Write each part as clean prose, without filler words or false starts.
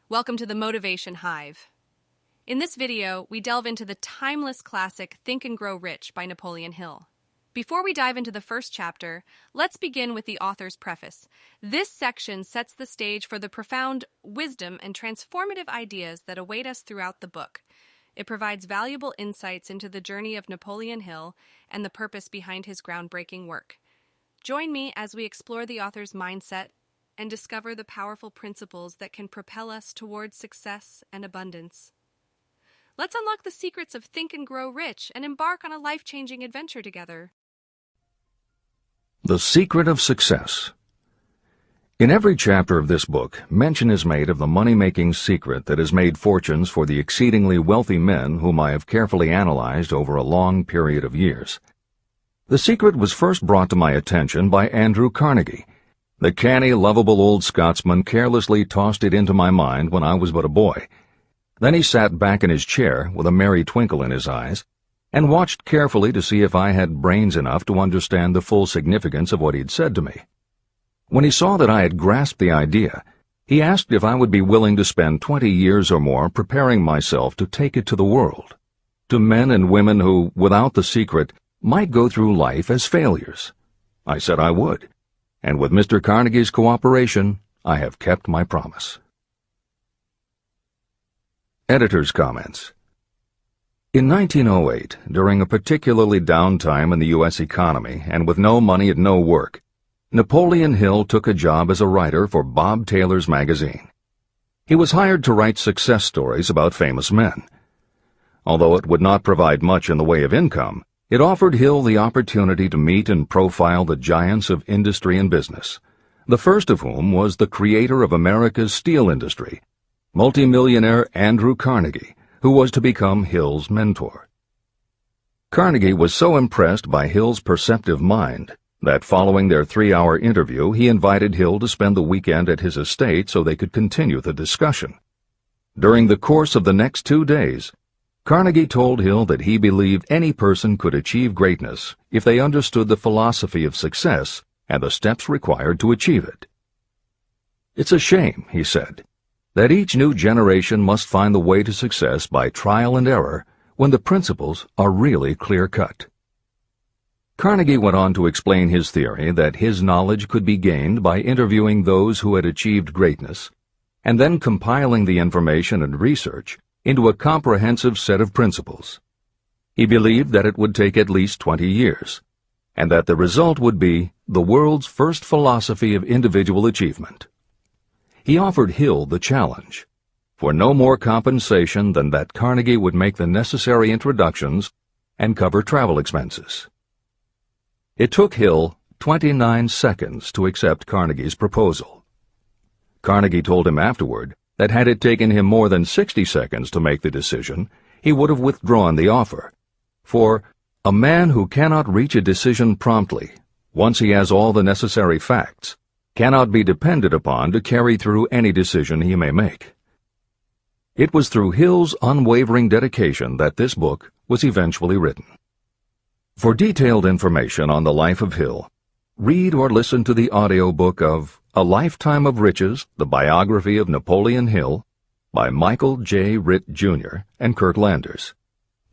Welcome to the Motivation Hive. In this video, we delve into the timeless classic Think and Grow Rich by Napoleon Hill. Before we dive into the first chapter, let's begin with the author's preface. This section sets the stage for the profound wisdom and transformative ideas that await us throughout the book. It provides valuable insights into the journey of Napoleon Hill and the purpose behind his groundbreaking work. Join me as we explore the author's mindset and discover the powerful principles that can propel us towards success and abundance. Let's unlock the secrets of Think and Grow Rich and embark on a life-changing adventure together. The Secret of Success. In every chapter of this book, mention is made of the money-making secret that has made fortunes for the exceedingly wealthy men whom I have carefully analyzed over a long period of years. The secret was first brought to my attention by Andrew Carnegie. The canny, lovable old Scotsman carelessly tossed it into my mind when I was but a boy. Then he sat back in his chair with a merry twinkle in his eyes and watched carefully to see if I had brains enough to understand the full significance of what he'd said to me. When he saw that I had grasped the idea, he asked if I would be willing to spend 20 years or more preparing myself to take it to the world, to men and women who, without the secret, might go through life as failures. I said I would. And with Mr. Carnegie's cooperation, I have kept my promise. Editor's comments. In 1908, during a particularly down time in the U.S. economy and with no money and no work, Napoleon Hill took a job as a writer for Bob Taylor's magazine. He was hired to write success stories about famous men. Although it would not provide much in the way of income, it offered Hill the opportunity to meet and profile the giants of industry and business, the first of whom was the creator of America's steel industry, multimillionaire Andrew Carnegie, who was to become Hill's mentor. Carnegie was so impressed by Hill's perceptive mind that following their 3-hour interview he invited Hill to spend the weekend at his estate so they could continue the discussion. During the course of the next 2 days, Carnegie told Hill that he believed any person could achieve greatness if they understood the philosophy of success and the steps required to achieve it. "It's a shame," he said, "that each new generation must find the way to success by trial and error when the principles are really clear-cut." Carnegie went on to explain his theory that his knowledge could be gained by interviewing those who had achieved greatness and then compiling the information and research into a comprehensive set of principles. He believed that it would take at least 20 years, and that the result would be the world's first philosophy of individual achievement. He offered Hill the challenge, for no more compensation than that Carnegie would make the necessary introductions and cover travel expenses. It took Hill 29 seconds to accept Carnegie's proposal. Carnegie told him afterward that had it taken him more than 60 seconds to make the decision, he would have withdrawn the offer. For a man who cannot reach a decision promptly, once he has all the necessary facts, cannot be depended upon to carry through any decision he may make. It was through Hill's unwavering dedication that this book was eventually written. For detailed information on the life of Hill, read or listen to the audiobook of A Lifetime of Riches, the Biography of Napoleon Hill, by Michael J. Ritt, Jr. and Kurt Landers.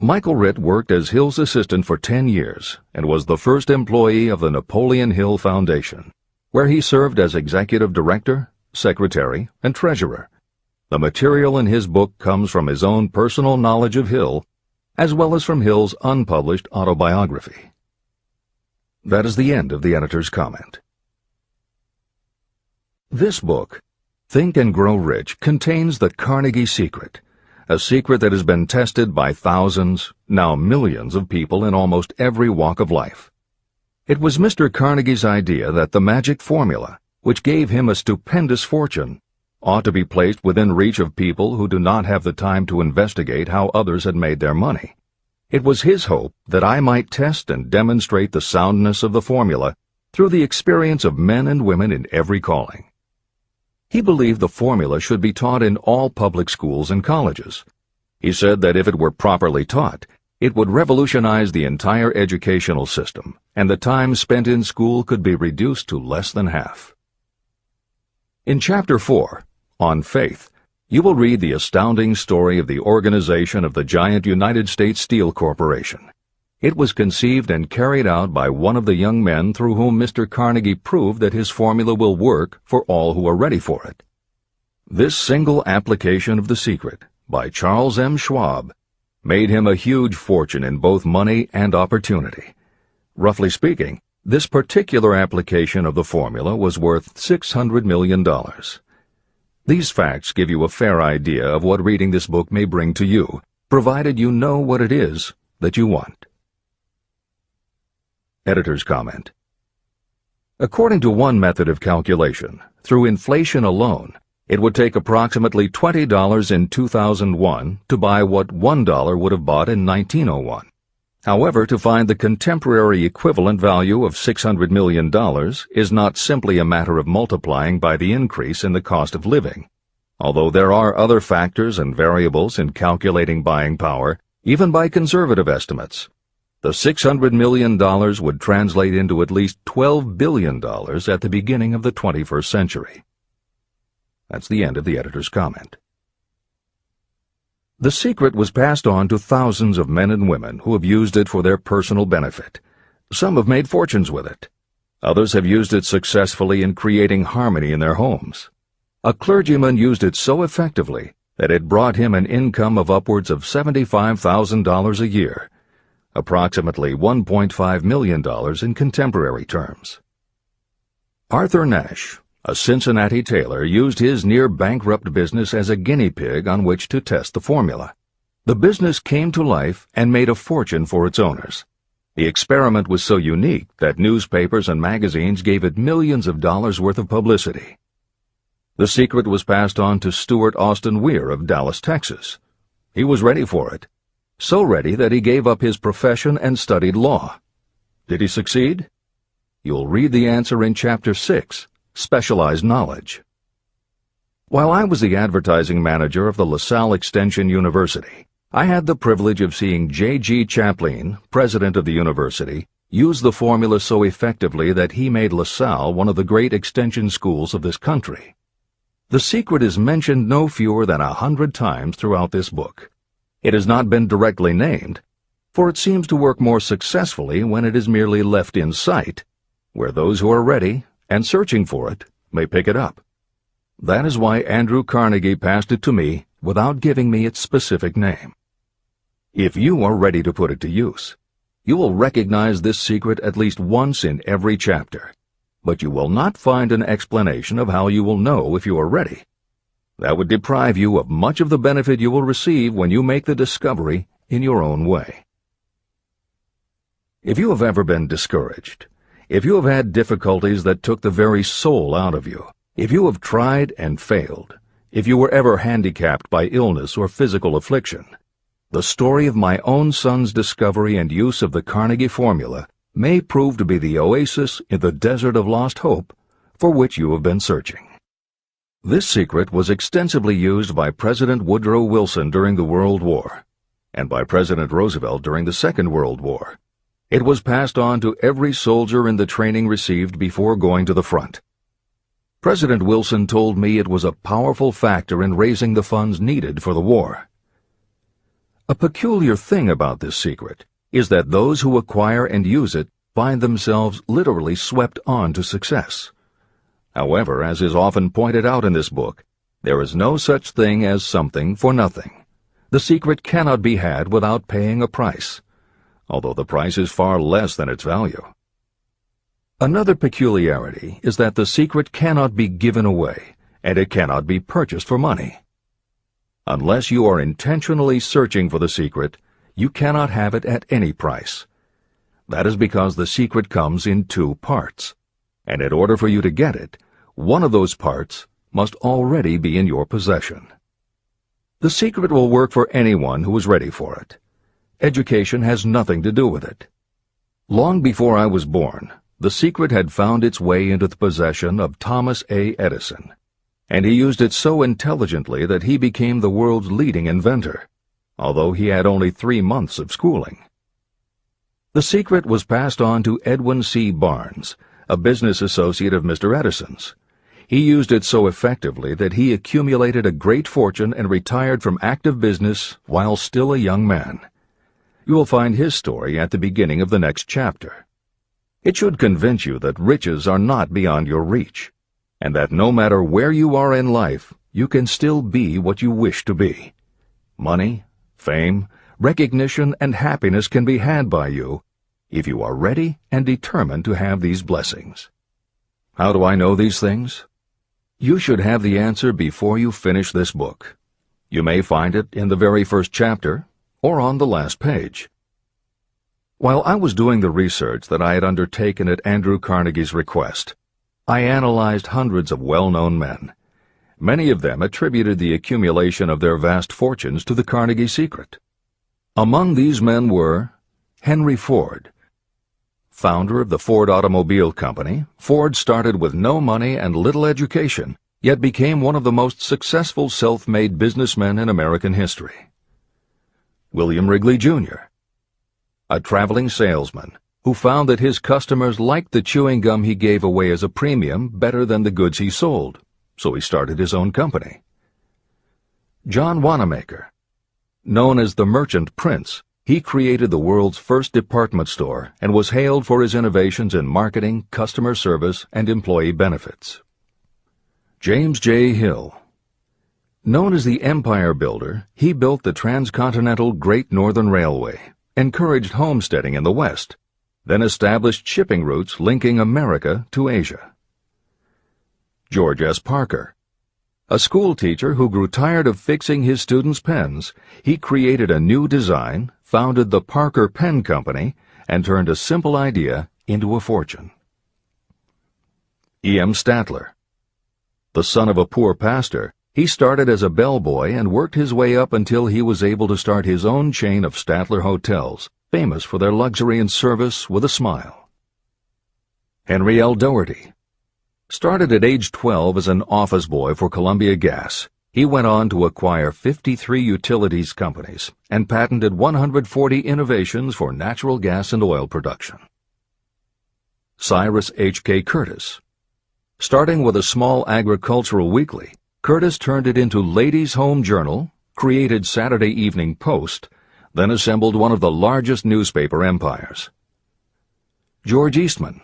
Michael Ritt worked as Hill's assistant for 10 years and was the first employee of the Napoleon Hill Foundation, where he served as executive director, secretary, and treasurer. The material in his book comes from his own personal knowledge of Hill, as well as from Hill's unpublished autobiography. That is the end of the editor's comment. This book, Think and Grow Rich, contains the Carnegie secret, a secret that has been tested by thousands, now millions of people in almost every walk of life. It was Mr. Carnegie's idea that the magic formula, which gave him a stupendous fortune, ought to be placed within reach of people who do not have the time to investigate how others had made their money. It was his hope that I might test and demonstrate the soundness of the formula through the experience of men and women in every calling. He believed the formula should be taught in all public schools and colleges. He said that if it were properly taught, it would revolutionize the entire educational system, and the time spent in school could be reduced to less than half. In Chapter 4, On Faith, you will read the astounding story of the organization of the giant United States Steel Corporation. It was conceived and carried out by one of the young men through whom Mr. Carnegie proved that his formula will work for all who are ready for it. This single application of the secret, by Charles M. Schwab, made him a huge fortune in both money and opportunity. Roughly speaking, this particular application of the formula was worth $600 million. These facts give you a fair idea of what reading this book may bring to you, provided you know what it is that you want. Editor's comment. According to one method of calculation, through inflation alone, it would take approximately $20 in 2001 to buy what $1 would have bought in 1901. However, to find the contemporary equivalent value of $600 million is not simply a matter of multiplying by the increase in the cost of living. Although there are other factors and variables in calculating buying power, even by conservative estimates, the $600 million would translate into at least $12 billion at the beginning of the 21st century. That's the end of the editor's comment. The secret was passed on to thousands of men and women who have used it for their personal benefit. Some have made fortunes with it. Others have used it successfully in creating harmony in their homes. A clergyman used it so effectively that it brought him an income of upwards of $75,000 a year, approximately $1.5 million in contemporary terms. Arthur Nash, a Cincinnati tailor, used his near-bankrupt business as a guinea pig on which to test the formula. The business came to life and made a fortune for its owners. The experiment was so unique that newspapers and magazines gave it millions of dollars worth of publicity. The secret was passed on to Stuart Austin Weir of Dallas, Texas. He was ready for it, so ready that he gave up his profession and studied law. Did he succeed? You'll read the answer in Chapter 6, Specialized Knowledge. While I was the advertising manager of the LaSalle Extension University, I had the privilege of seeing J.G. Chaplin, president of the university, use the formula so effectively that he made LaSalle one of the great extension schools of this country. The secret is mentioned no fewer than 100 times throughout this book. It has not been directly named, for it seems to work more successfully when it is merely left in sight, where those who are ready and searching for it may pick it up. That is why Andrew Carnegie passed it to me without giving me its specific name. If you are ready to put it to use, you will recognize this secret at least once in every chapter, but you will not find an explanation of how you will know if you are ready. That would deprive you of much of the benefit you will receive when you make the discovery in your own way. If you have ever been discouraged, if you have had difficulties that took the very soul out of you, if you have tried and failed, if you were ever handicapped by illness or physical affliction, the story of my own son's discovery and use of the Carnegie formula may prove to be the oasis in the desert of lost hope for which you have been searching. This secret was extensively used by President Woodrow Wilson during the World War, and by President Roosevelt during the Second World War. It was passed on to every soldier in the training received before going to the front. President Wilson told me it was a powerful factor in raising the funds needed for the war. A peculiar thing about this secret is that those who acquire and use it find themselves literally swept on to success. However, as is often pointed out in this book, there is no such thing as something for nothing. The secret cannot be had without paying a price, although the price is far less than its value. Another peculiarity is that the secret cannot be given away, and it cannot be purchased for money. Unless you are intentionally searching for the secret, you cannot have it at any price. That is because the secret comes in two parts, and in order for you to get it, one of those parts must already be in your possession. The secret will work for anyone who is ready for it. Education has nothing to do with it. Long before I was born, the secret had found its way into the possession of Thomas A. Edison, and he used it so intelligently that he became the world's leading inventor, although he had only 3 months of schooling. The secret was passed on to Edwin C. Barnes, a business associate of Mr. Edison's. He used it so effectively that he accumulated a great fortune and retired from active business while still a young man. You will find his story at the beginning of the next chapter. It should convince you that riches are not beyond your reach, and that no matter where you are in life, you can still be what you wish to be. Money, fame, recognition, and happiness can be had by you if you are ready and determined to have these blessings. How do I know these things? You should have the answer before you finish this book. You may find it in the very first chapter or on the last page. While I was doing the research that I had undertaken at Andrew Carnegie's request, I analyzed hundreds of well-known men. Many of them attributed the accumulation of their vast fortunes to the Carnegie secret. Among these men were Henry Ford. Founder of the Ford Automobile Company, Ford started with no money and little education, yet became one of the most successful self-made businessmen in American history. William Wrigley, Jr., a traveling salesman who found that his customers liked the chewing gum he gave away as a premium better than the goods he sold, so he started his own company. John Wanamaker. Known as the Merchant Prince, he created the world's first department store and was hailed for his innovations in marketing, customer service, and employee benefits. James J. Hill. Known as the Empire Builder, he built the transcontinental Great Northern Railway, encouraged homesteading in the West, then established shipping routes linking America to Asia. George S. Parker. A school teacher who grew tired of fixing his students' pens, he created a new design, founded the Parker Pen Company, and turned a simple idea into a fortune. E. M. Statler. The son of a poor pastor, he started as a bellboy and worked his way up until he was able to start his own chain of Statler hotels, famous for their luxury and service with a smile. Henry L. Doherty. Started at age 12 as an office boy for Columbia Gas, he went on to acquire 53 utilities companies and patented 140 innovations for natural gas and oil production. Cyrus H.K. Curtis. Starting with a small agricultural weekly, Curtis turned it into Ladies' Home Journal, created Saturday Evening Post, then assembled one of the largest newspaper empires. George Eastman.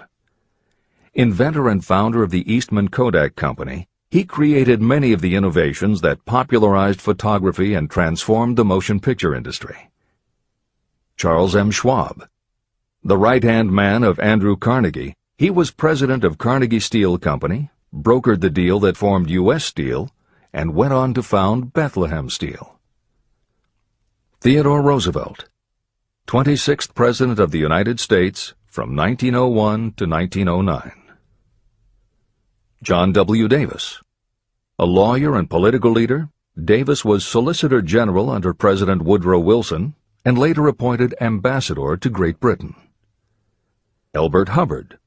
Inventor and founder of the Eastman Kodak Company, he created many of the innovations that popularized photography and transformed the motion picture industry. Charles M. Schwab. The right-hand man of Andrew Carnegie, he was president of Carnegie Steel Company, brokered the deal that formed U.S. Steel, and went on to found Bethlehem Steel. Theodore Roosevelt. 26th President of the United States from 1901 to 1909. John W. Davis. A lawyer and political leader, Davis was Solicitor General under President Woodrow Wilson and later appointed Ambassador to Great Britain. Elbert Hubbard.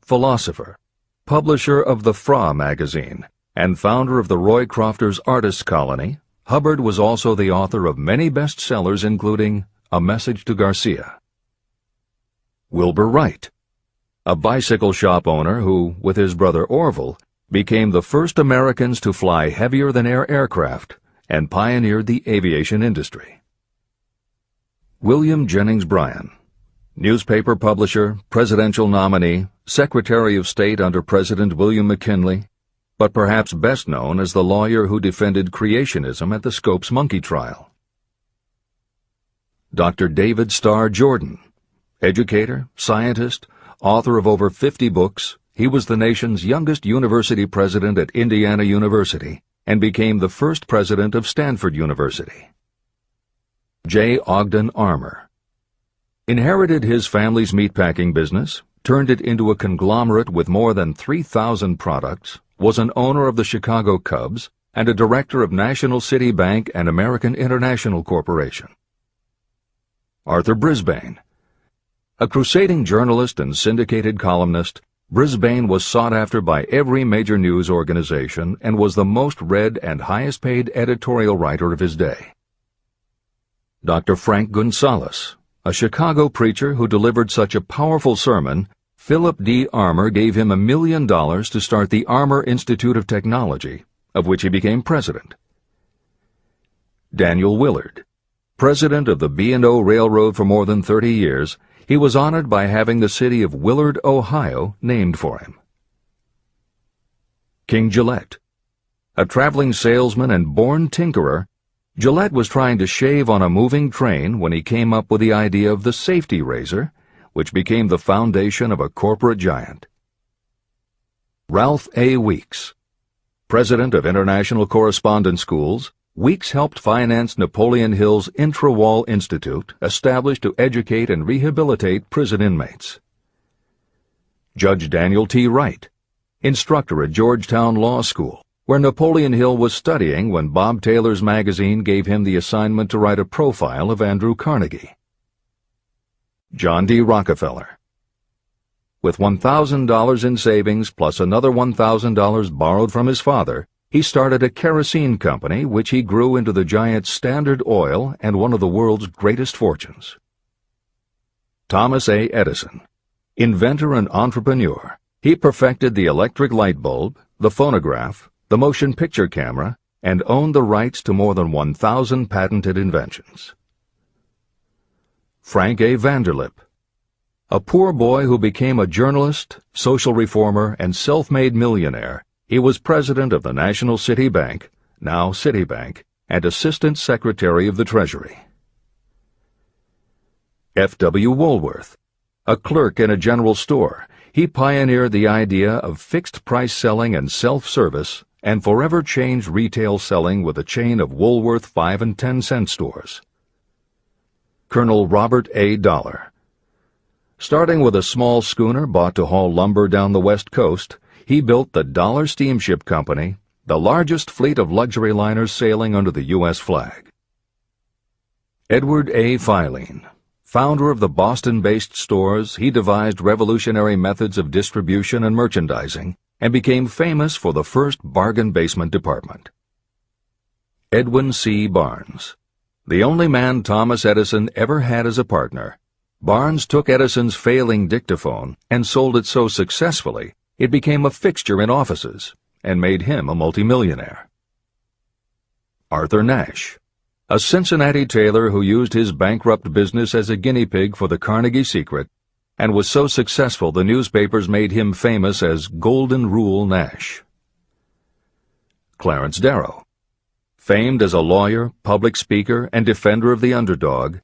Philosopher, publisher of the Fra magazine, and founder of the Roy Crofters Artists Colony, Hubbard was also the author of many bestsellers including A Message to Garcia. Wilbur Wright. A bicycle shop owner who, with his brother Orville, became the first Americans to fly heavier-than-air aircraft and pioneered the aviation industry. William Jennings Bryan. Newspaper publisher, presidential nominee, Secretary of State under President William McKinley, but perhaps best known as the lawyer who defended creationism at the Scopes monkey trial. Dr. David Starr Jordan. Educator, scientist, author of over 50 books, he was the nation's youngest university president at Indiana University and became the first president of Stanford University. J. Ogden Armour. Inherited his family's meatpacking business, turned it into a conglomerate with more than 3,000 products, was an owner of the Chicago Cubs, and a director of National City Bank and American International Corporation. Arthur Brisbane. A crusading journalist and syndicated columnist, Brisbane was sought after by every major news organization and was the most read and highest-paid editorial writer of his day. Dr. Frank Gonzalez. A Chicago preacher who delivered such a powerful sermon, Philip D. Armour gave him $1 million to start the Armour Institute of Technology, of which he became president. Daniel Willard, president of the B&O Railroad for more than 30 years, he was honored by having the city of Willard, Ohio, named for him. King Gillette, a traveling salesman and born tinkerer, Gillette was trying to shave on a moving train when he came up with the idea of the safety razor, which became the foundation of a corporate giant. Ralph A. Weeks, president of International Correspondence Schools, Weeks helped finance Napoleon Hill's Intra-Wall Institute, established to educate and rehabilitate prison inmates. Judge Daniel T. Wright, instructor at Georgetown Law School, where Napoleon Hill was studying when Bob Taylor's magazine gave him the assignment to write a profile of Andrew Carnegie. John D. Rockefeller, with $1,000 in savings plus another $1,000 borrowed from his father, he started a kerosene company which he grew into the giant Standard Oil and one of the world's greatest fortunes. Thomas A. Edison, inventor and entrepreneur, he perfected the electric light bulb, the phonograph, the motion picture camera, and owned the rights to more than 1,000 patented inventions. Frank A. Vanderlip, a poor boy who became a journalist, social reformer, and self-made millionaire, he was president of the National City Bank, now Citibank, and Assistant Secretary of the Treasury. F. W. Woolworth, a clerk in a general store, he pioneered the idea of fixed-price selling and self-service and forever changed retail selling with a chain of Woolworth 5 and 10 cent stores. Colonel Robert A. Dollar, starting with a small schooner bought to haul lumber down the West Coast, he built the Dollar Steamship Company, the largest fleet of luxury liners sailing under the U.S. flag. Edward A. Filene, founder of the Boston-based stores, he devised revolutionary methods of distribution and merchandising and became famous for the first bargain basement department. Edwin C. Barnes, the only man Thomas Edison ever had as a partner, Barnes took Edison's failing dictaphone and sold it so successfully it became a fixture in offices and made him a multimillionaire. Arthur Nash, a Cincinnati tailor who used his bankrupt business as a guinea pig for the Carnegie secret and was so successful the newspapers made him famous as Golden Rule Nash. Clarence Darrow, famed as a lawyer, public speaker, and defender of the underdog,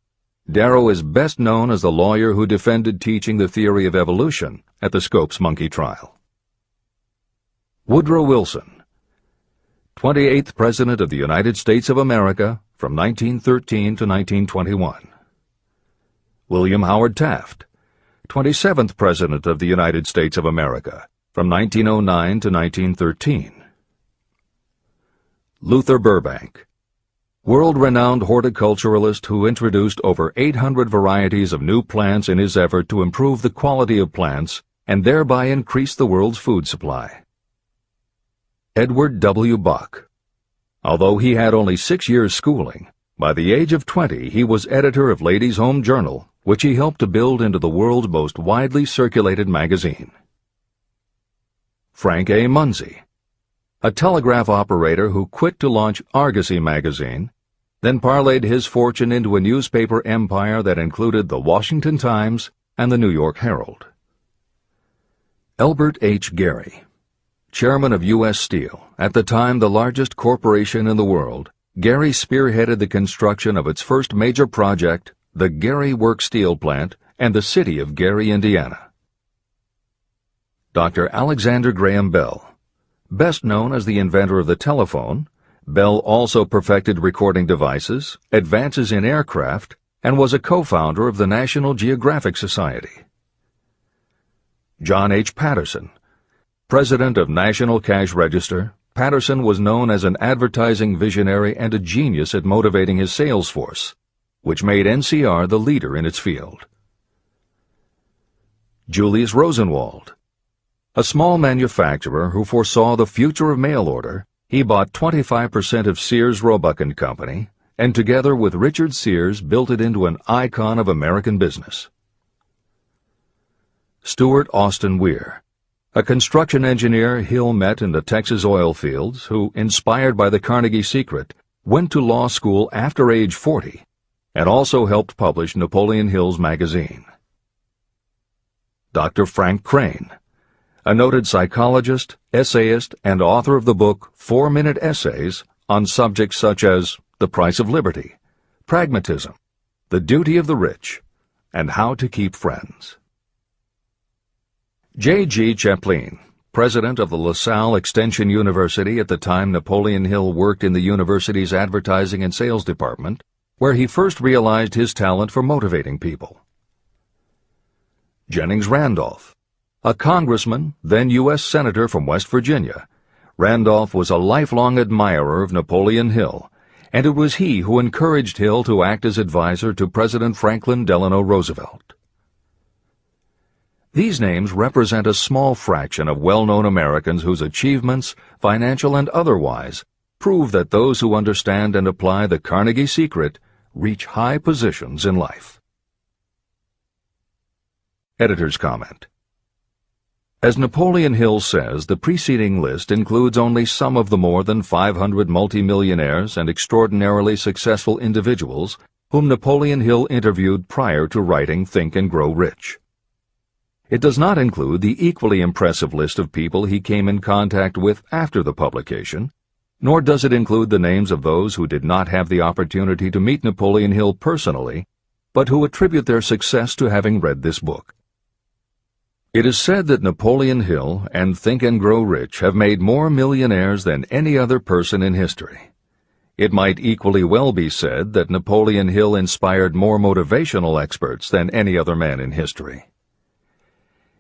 Darrow is best known as the lawyer who defended teaching the theory of evolution at the Scopes monkey trial. Woodrow Wilson, 28th President of the United States of America from 1913 to 1921. William Howard Taft, 27th President of the United States of America from 1909 to 1913. Luther Burbank, world-renowned horticulturalist who introduced over 800 varieties of new plants in his effort to improve the quality of plants and thereby increase the world's food supply. Edward W. Buck, although he had only 6 years schooling, by the age of 20 he was editor of Ladies' Home Journal, which he helped to build into the world's most widely circulated magazine. Frank A. Munsey, a telegraph operator who quit to launch Argosy magazine, then parlayed his fortune into a newspaper empire that included the Washington Times and the New York Herald. Elbert H. Gary, chairman of U.S. Steel, at the time the largest corporation in the world, Gary spearheaded the construction of its first major project, the Gary Works Steel Plant, and the city of Gary, Indiana. Dr. Alexander Graham Bell, best known as the inventor of the telephone, Bell also perfected recording devices, advances in aircraft, and was a co-founder of the National Geographic Society. John H. Patterson, president of National Cash Register, Patterson was known as an advertising visionary and a genius at motivating his sales force, which made NCR the leader in its field. Julius Rosenwald, a small manufacturer who foresaw the future of mail order, he bought 25% of Sears Roebuck & Company, and together with Richard Sears built it into an icon of American business. Stuart Austin Weir, a construction engineer Hill met in the Texas oil fields who, inspired by the Carnegie Secret, went to law school after age 40 and also helped publish Napoleon Hill's magazine. Dr. Frank Crane, a noted psychologist, essayist, and author of the book 4-Minute Essays on subjects such as the price of liberty, pragmatism, the duty of the rich, and how to keep friends. J.G. Chaplin, president of the LaSalle Extension University at the time Napoleon Hill worked in the university's advertising and sales department, where he first realized his talent for motivating people. Jennings Randolph, a congressman, then U.S. Senator from West Virginia, Randolph was a lifelong admirer of Napoleon Hill, and it was he who encouraged Hill to act as advisor to President Franklin Delano Roosevelt. These names represent a small fraction of well-known Americans whose achievements, financial and otherwise, prove that those who understand and apply the Carnegie Secret reach high positions in life. Editor's comment. As Napoleon Hill says, the preceding list includes only some of the more than 500 multimillionaires and extraordinarily successful individuals whom Napoleon Hill interviewed prior to writing Think and Grow Rich. It does not include the equally impressive list of people he came in contact with after the publication, nor does it include the names of those who did not have the opportunity to meet Napoleon Hill personally, but who attribute their success to having read this book. It is said that Napoleon Hill and Think and Grow Rich have made more millionaires than any other person in history. It might equally well be said that Napoleon Hill inspired more motivational experts than any other man in history.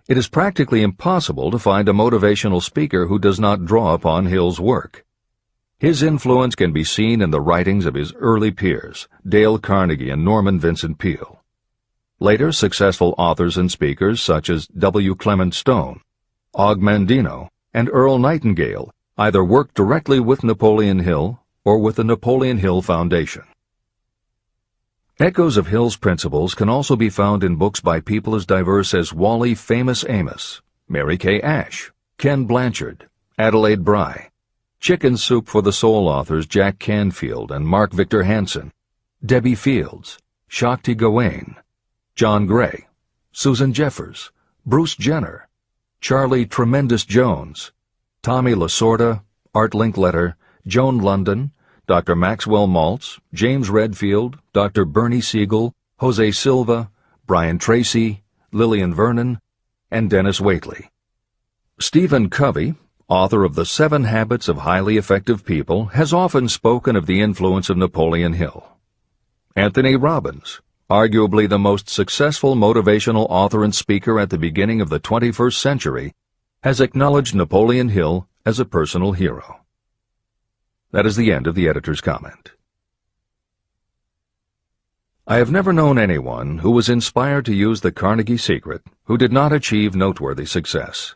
It is practically impossible to find a motivational speaker who does not draw upon Hill's work. His influence can be seen in the writings of his early peers, Dale Carnegie and Norman Vincent Peale. Later, successful authors and speakers such as W. Clement Stone, Og Mandino, and Earl Nightingale either worked directly with Napoleon Hill or with the Napoleon Hill Foundation. Echoes of Hill's principles can also be found in books by people as diverse as Wally Famous Amos, Mary Kay Ash, Ken Blanchard, Adelaide Bry, Chicken Soup for the Soul authors Jack Canfield and Mark Victor Hansen, Debbie Fields, Shakti Gawain, John Gray, Susan Jeffers, Bruce Jenner, Charlie Tremendous Jones, Tommy Lasorda, Art Linkletter, Joan London, Dr. Maxwell Maltz, James Redfield, Dr. Bernie Siegel, Jose Silva, Brian Tracy, Lillian Vernon, and Dennis Waitley. Stephen Covey, author of The 7 Habits of Highly Effective People, has often spoken of the influence of Napoleon Hill. Anthony Robbins, arguably the most successful motivational author and speaker at the beginning of the 21st century, has acknowledged Napoleon Hill as a personal hero. That is the end of the editor's comment. I have never known anyone who was inspired to use the Carnegie Secret who did not achieve noteworthy success.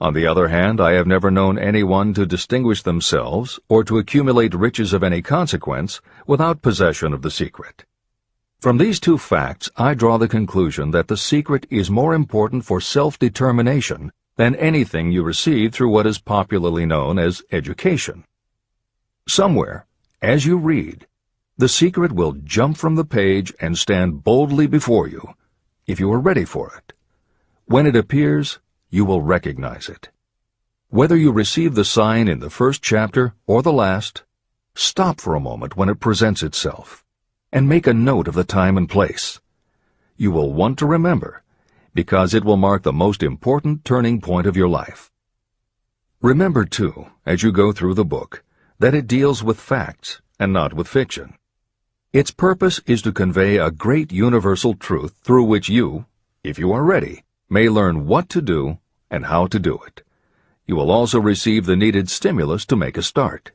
On the other hand, I have never known anyone to distinguish themselves or to accumulate riches of any consequence without possession of the secret. From these two facts, I draw the conclusion that the secret is more important for self-determination than anything you receive through what is popularly known as education. Somewhere, as you read, the secret will jump from the page and stand boldly before you, if you are ready for it. When it appears, you will recognize it. Whether you receive the sign in the first chapter or the last, stop for a moment when it presents itself, and make a note of the time and place. You will want to remember, because it will mark the most important turning point of your life. Remember, too, as you go through the book, that it deals with facts and not with fiction. Its purpose is to convey a great universal truth through which you, if you are ready, may learn what to do and how to do it. You will also receive the needed stimulus to make a start.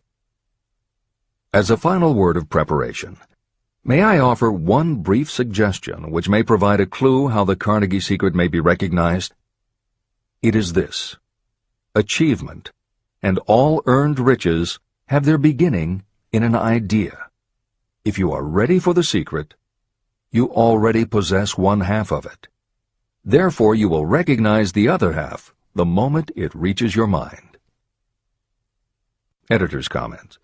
As a final word of preparation, may I offer one brief suggestion which may provide a clue how the Carnegie Secret may be recognized? It is this: achievement and all earned riches have their beginning in an idea. If you are ready for the secret, you already possess one half of it. Therefore, you will recognize the other half the moment it reaches your mind. Editor's comments.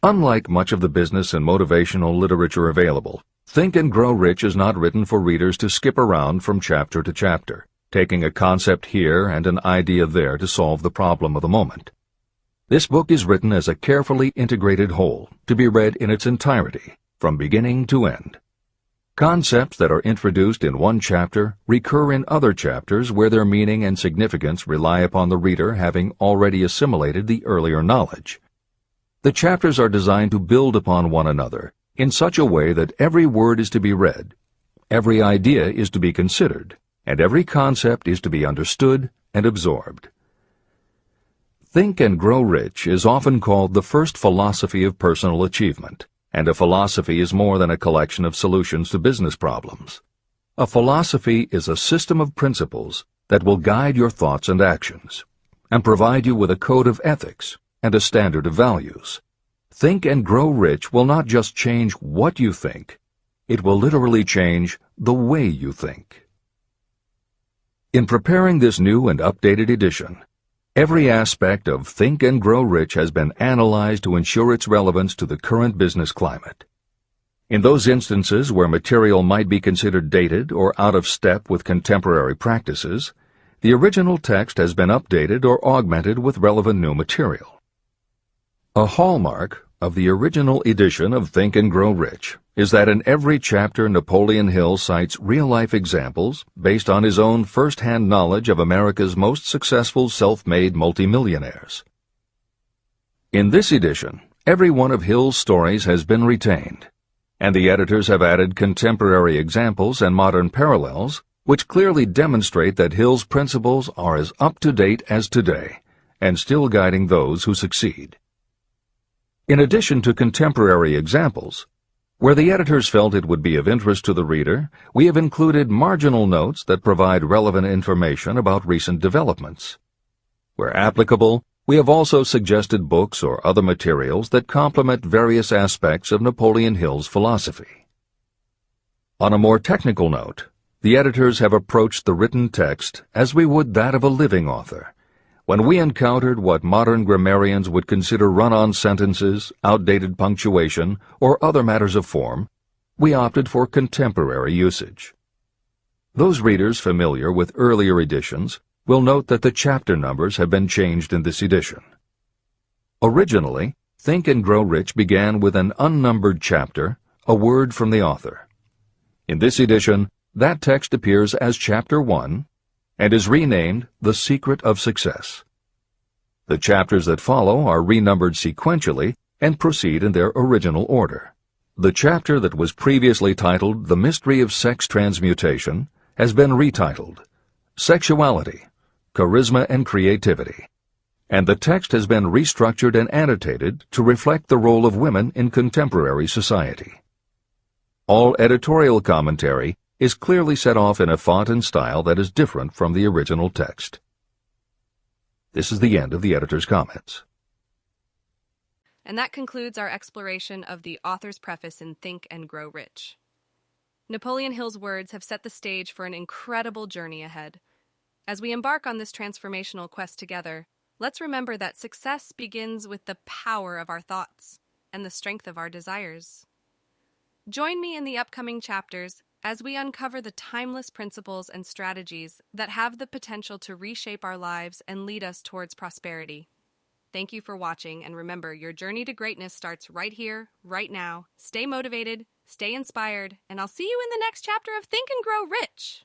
Unlike much of the business and motivational literature available, Think and Grow Rich is not written for readers to skip around from chapter to chapter, taking a concept here and an idea there to solve the problem of the moment. This book is written as a carefully integrated whole, to be read in its entirety, from beginning to end. Concepts that are introduced in one chapter recur in other chapters where their meaning and significance rely upon the reader having already assimilated the earlier knowledge. The chapters are designed to build upon one another in such a way that every word is to be read, every idea is to be considered, and every concept is to be understood and absorbed. Think and Grow Rich is often called the first philosophy of personal achievement, and a philosophy is more than a collection of solutions to business problems. A philosophy is a system of principles that will guide your thoughts and actions, and provide you with a code of ethics and a standard of values. Think and Grow Rich will not just change what you think, it will literally change the way you think. In preparing this new and updated edition, every aspect of Think and Grow Rich has been analyzed to ensure its relevance to the current business climate. In those instances where material might be considered dated or out of step with contemporary practices, the original text has been updated or augmented with relevant new material. A hallmark of the original edition of Think and Grow Rich is that in every chapter Napoleon Hill cites real-life examples based on his own first-hand knowledge of America's most successful self-made multimillionaires. In this edition, every one of Hill's stories has been retained, and the editors have added contemporary examples and modern parallels which clearly demonstrate that Hill's principles are as up-to-date as today and still guiding those who succeed. In addition to contemporary examples, where the editors felt it would be of interest to the reader, we have included marginal notes that provide relevant information about recent developments. Where applicable, we have also suggested books or other materials that complement various aspects of Napoleon Hill's philosophy. On a more technical note, the editors have approached the written text as we would that of a living author. When we encountered what modern grammarians would consider run-on sentences, outdated punctuation, or other matters of form, we opted for contemporary usage. Those readers familiar with earlier editions will note that the chapter numbers have been changed in this edition. Originally, Think and Grow Rich began with an unnumbered chapter, a word from the author. In this edition, that text appears as Chapter 1, and is renamed The Secret of Success. The chapters that follow are renumbered sequentially and proceed in their original order. The chapter that was previously titled The Mystery of Sex Transmutation has been retitled Sexuality, Charisma and Creativity, and the text has been restructured and annotated to reflect the role of women in contemporary society. All editorial commentary is clearly set off in a font and style that is different from the original text. This is the end of the editor's comments. And that concludes our exploration of the author's preface in Think and Grow Rich. Napoleon Hill's words have set the stage for an incredible journey ahead. As we embark on this transformational quest together, let's remember that success begins with the power of our thoughts and the strength of our desires. Join me in the upcoming chapters as we uncover the timeless principles and strategies that have the potential to reshape our lives and lead us towards prosperity. Thank you for watching, and remember, your journey to greatness starts right here, right now. Stay motivated, stay inspired, and I'll see you in the next chapter of Think and Grow Rich.